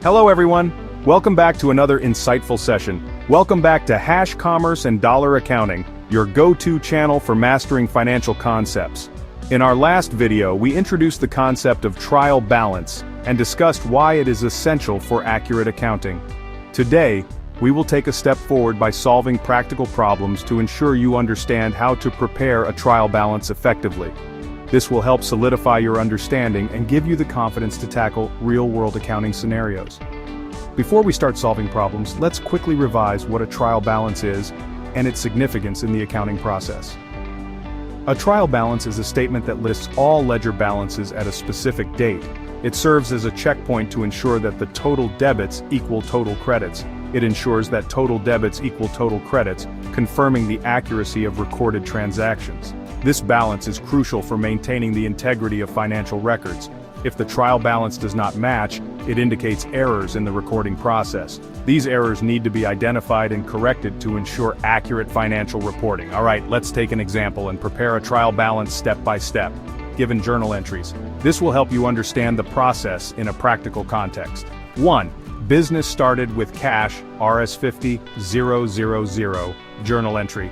Hello everyone, welcome back to another insightful session. Welcome back to Hash Commerce and Dollar Accounting, your go-to channel for mastering financial concepts. In our last video, we introduced the concept of trial balance and discussed why it is essential for accurate accounting. Today, we will take a step forward by solving practical problems to ensure you understand how to prepare a trial balance effectively. This will help solidify your understanding and give you the confidence to tackle real-world accounting scenarios. Before we start solving problems, let's quickly revise what a trial balance is and its significance in the accounting process. A trial balance is a statement that lists all ledger balances at a specific date. It serves as a checkpoint to ensure that the total debits equal total credits. It ensures that total debits equal total credits, confirming the accuracy of recorded transactions. This balance is crucial for maintaining the integrity of financial records. If the trial balance does not match, it indicates errors in the recording process. These errors need to be identified and corrected to ensure accurate financial reporting. Alright, let's take an example and prepare a trial balance step by step, given journal entries. This will help you understand the process in a practical context. 1. Business started with cash Rs50,000 journal entry.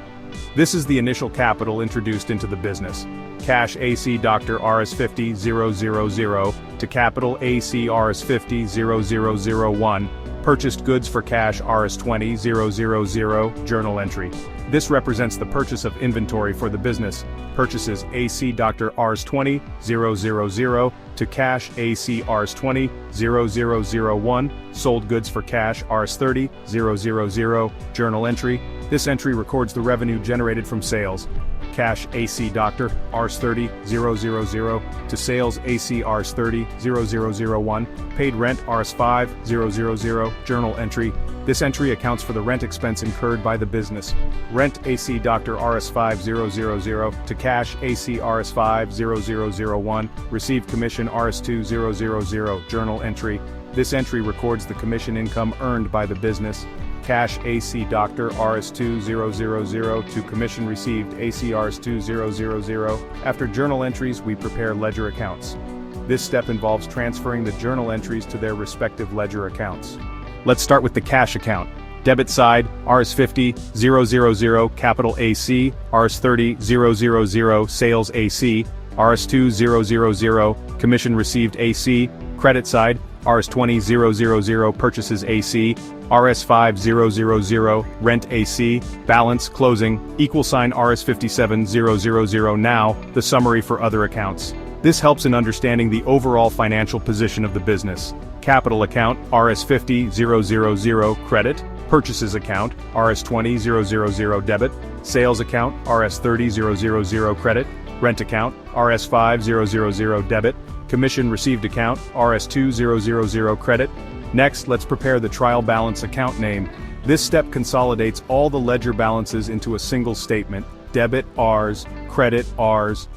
This is the initial capital introduced into the business. Cash AC Dr. Rs50,000 to capital AC Rs50,001. Purchased goods for cash Rs20,000 journal entry. This represents the purchase of inventory for the business. Purchases AC Dr. Rs20,000 to cash AC Rs20,001. Sold goods for cash Rs30,000 journal entry. This entry records the revenue generated from sales. Cash AC Dr. Rs30,000 to sales AC Rs30,001. Paid rent Rs5,000 journal entry. This entry accounts for the rent expense incurred by the business. Rent AC Dr. Rs5000 to cash AC Rs5001. Received commission Rs2000 journal entry. This entry records the commission income earned by the business. Cash AC Dr. Rs2000 to commission received AC Rs2000. After journal entries, we prepare ledger accounts. This step involves transferring the journal entries to their respective ledger accounts. Let's start with the cash account. Debit side, Rs50,000 capital AC, Rs30,000 sales AC, Rs2000 commission received AC. Credit side, Rs20,000 purchases AC, Rs5000 rent AC, balance closing, =Rs57,000 now, the summary for other accounts. This helps in understanding the overall financial position of the business. Capital account, Rs50,000 credit, purchases account, Rs20,000 debit, sales account, Rs30,000 credit, rent account, Rs5000 debit, commission received account, Rs2000 credit. Next, let's prepare the trial balance account name. This step consolidates all the ledger balances into a single statement. Debit Rs, credit Rs.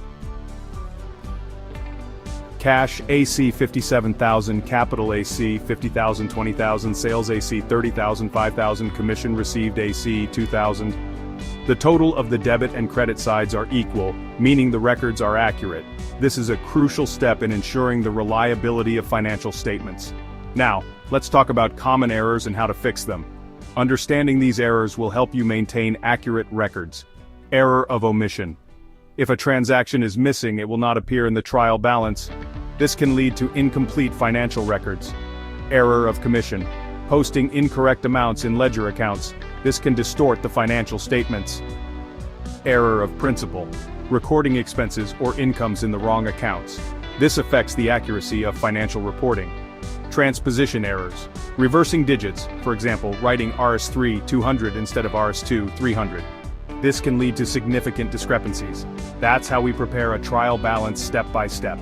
Cash AC 57,000, capital AC 50,000, 20,000, sales AC 30,000, 5,000, commission received AC 2,000. The total of the debit and credit sides are equal, meaning the records are accurate. This is a crucial step in ensuring the reliability of financial statements. Now, let's talk about common errors and how to fix them. Understanding these errors will help you maintain accurate records. Error of omission. If a transaction is missing, it will not appear in the trial balance. This can lead to incomplete financial records. Error of commission. Posting incorrect amounts in ledger accounts. This can distort the financial statements. Error of principal. Recording expenses or incomes in the wrong accounts. This affects the accuracy of financial reporting. Transposition errors. Reversing digits, for example, writing Rs3 200 instead of Rs2 300. This can lead to significant discrepancies. That's how we prepare a trial balance step by step.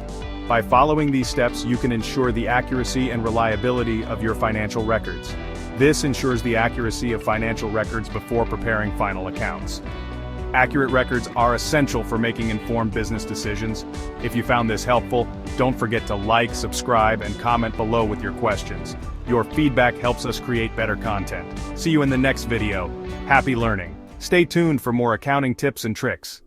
By following these steps, you can ensure the accuracy and reliability of your financial records. This ensures the accuracy of financial records before preparing final accounts. Accurate records are essential for making informed business decisions. If you found this helpful, don't forget to like, subscribe, and comment below with your questions. Your feedback helps us create better content. See you in the next video. Happy learning. Stay tuned for more accounting tips and tricks.